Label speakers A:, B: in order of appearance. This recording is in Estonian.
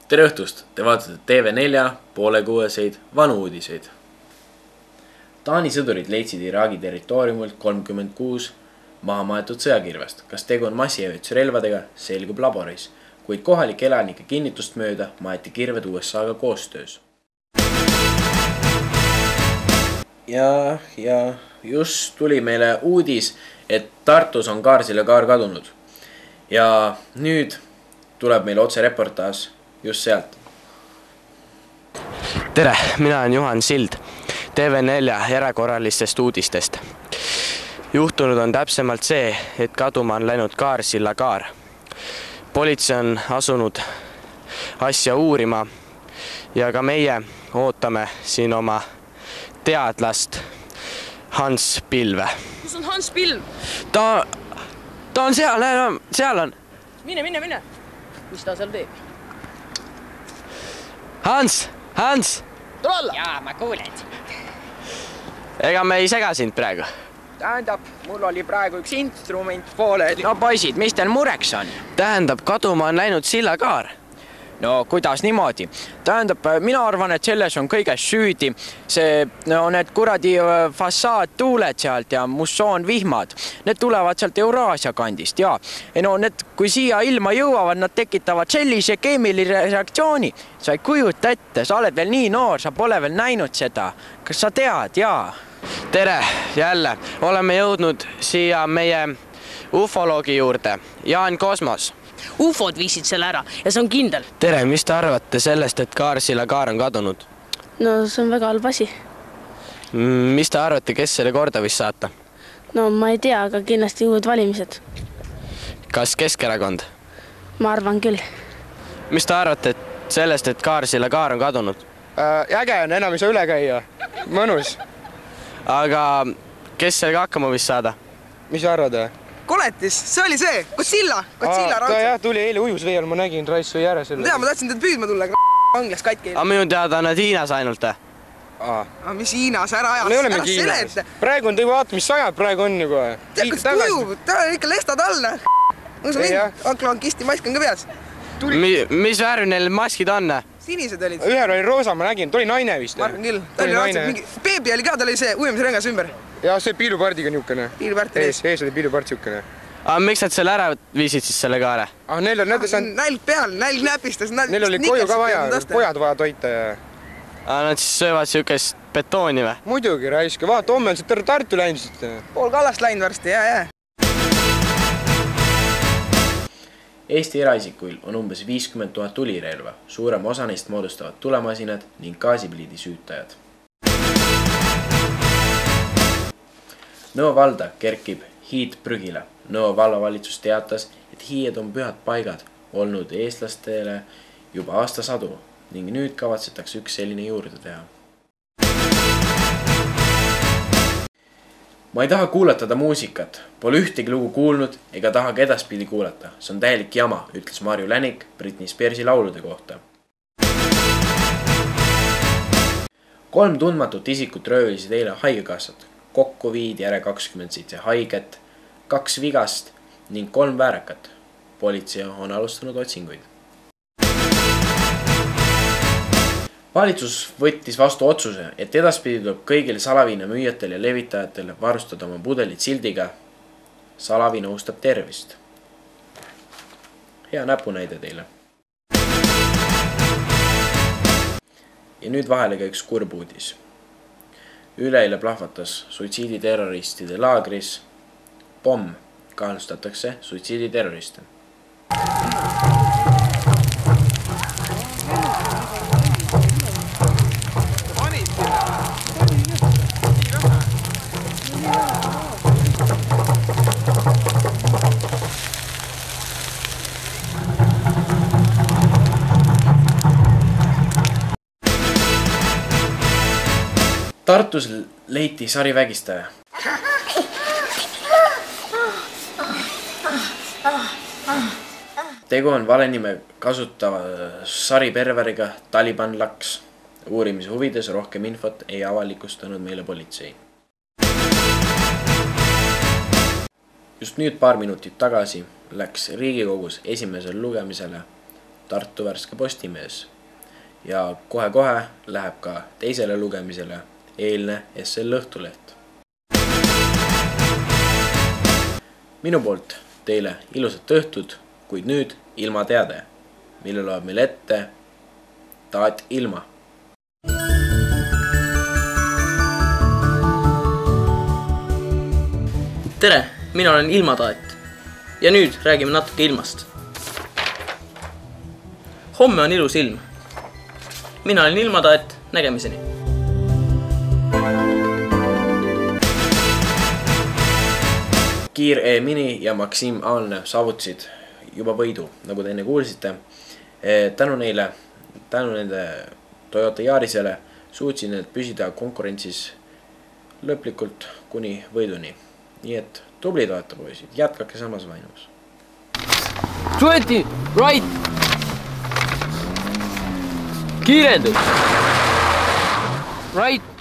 A: Tere õhtust, te vaatate TV4 poolekuueseid vanu uudiseid. Taani sõdurid leidsid Iraagi territooriumilt 36 maha maetud sõjakirvest. Kas tegu on massihävitusrelvadega, selgub laboris, kuid kohalike elanike kinnitust mööda maeti kirved USA-ga koostöös. Ja just tuli meile uudis, et Tartus on Kaarsilla-Kaar kadunud. Ja nüüd tuleb meil otse reportaaž just sealt.
B: Tere, mina olen Juhan Sild TV4 erakorralistest uudistest. Juhtunud on täpsemalt see, et kaduma on läinud Kaarsilla-Kaar. Politsei on asunud asja uurima ja ka meie ootame siin oma teadlast Hans Pilve.
C: Kus on Hans Pilv?
B: Ta on seal on.
C: Mine. Mis ta seal teeb?
B: Hans!
C: Tule alla!
D: Jaa, ma kuulen.
B: Ega me ei sega sind praegu.
D: Tähendab, mul oli praegu üks instrument poole. No poisid, mis teil mureks on?
B: Tähendab, kaduma on läinud Silla-Kaar.
D: No kuidas niimoodi? Tähendab, mina arvan, et selles on kõiges süüdi. Need kuradi fassaadtuuled sealt ja mussoonvihmad. Need tulevad sealt Euraasia kandist, jaa. Kui siia ilma jõuavad, nad tekitavad sellise keemilise reaktsiooni. Sa ei kujuta ette, sa oled veel nii noor, sa pole veel näinud seda. Kas sa tead, jaa?
B: Tere, jälle. Oleme jõudnud siia meie ufoloogi juurde, Jaan Kosmos.
C: Ufod viisid selle ära ja see on kindel.
B: Tere, mis te arvate sellest, et Kaarsilla-Kaar on kadunud?
E: No see on väga halb asi.
B: Mis te arvate, kes selle korda võis saata?
E: No ma ei tea, aga kindlasti uued valimised.
B: Kas Keskerakond?
E: Ma arvan küll.
B: Mis te arvate sellest, et Kaarsilla-Kaar on kadunud?
F: Äge on, enam ei saa üle käia. Mõnus.
B: Aga kes sellega hakkama võis saada?
F: Mis sa arvad?
G: Koletis, see oli see, Godzilla raudselt.
F: Jah, tuli eile ujus veel, ma nägin Raissu järje selle.
G: Ma tahtsin teid püüdma tulla, anglas katki.
B: Aga minu teada on nad Hiinas ainult.
G: Mis Hiinas, ära
F: seleta. Praegu on vaata, mis sajab, praegu on juba.
G: Tead, kus tujub, ta on ikka lestad alla. Anklankisti mask on ka peas.
B: Mis värvi neil maskid on?
G: Sinised olid.
F: Ühel oli roosa, ma nägin, ta oli naine vist.
G: Ma arvan küll, ta oli raudselt. Beebi oli ka, ta oli see ujumisrõngas ümber.
F: Ja see piilupardiga niukene. Ees oli piilupart siukene.
B: Aga miks nad selle ära viisid siis selle kaare?
G: Nälg peal, nälg näpistas.
F: Neil oli koju ka vaja, pojad vaja toita.
B: Aga nad siis söövad siukest betooni või?
F: Muidugi raiske, vaata, homme on see Tartu läinud.
G: Pool kallast läinud varsti, jaa.
A: Eesti eraisikuil on umbes 50 000 tulirelva, suurem osa neist moodustavad tulemasinad ning gaasipliidi süütajad. Nõo valda kerkib hiid prügile. Nõo vallavalitsus teatas, et hiied on pühad paigad olnud eestlastele juba aastasadu ning nüüd kavatsetakse üks selline juurde teha. Ma ei taha kuulatada muusikat, pole ühtegi lugu kuulnud ega taha ka edaspidi kuulata. See on täielik jama, ütles Marju Länik Britney Spearsi laulude kohta. 3 tundmatut isikut röövisid eile haigekassat. Kokku viidi ära 27 haiget, 2 vigast ning 3 väärakat. Politsei on alustanud otsinguid. Valitsus võttis vastu otsuse, et edaspidi tuleb kõigil salaviina müüjatel ja levitajatel varustada oma pudelid sildiga "Salaviina ohustab tervist". Hea näpunäide teile. Ja nüüd vahele ka üks kurb uudis. Üleeile plahvatas suitsiiditerroristide laagris pomm. Kahtlustatakse suitsiiditerroriste. Tartus leiti sarivägistaja. Tegu on valenime kasutava sariperveriga Taliban Laks. Uurimise huvides rohkem infot ei avalikustanud meile politsei. Just nüüd paar minutit tagasi läks Riigikogus esimesel lugemisele Tartu Värske Postimees. Ja kohe-kohe läheb ka teisele lugemisele eilne SL Õhtuleht. Minu poolt teile ilusat õhtut, kuid nüüd ilma teade, mille loeb meil ette Taat Ilma.
C: Tere, mina olen Ilmataat ja nüüd räägime natuke ilmast. Homme on ilus ilm. Mina olen Ilmataat, nägemiseni.
A: Kiir E-Mini ja Maxim Aalne saavutasid juba võidu, nagu te enne kuulsite. Tänu nende Toyota Yarisele suutsid need püsida konkurentsis lõplikult kuni võiduni. Nii et tubli Toyota poisid, jätkake samas vaimus.
H: 20, right! Kiirendus! Right!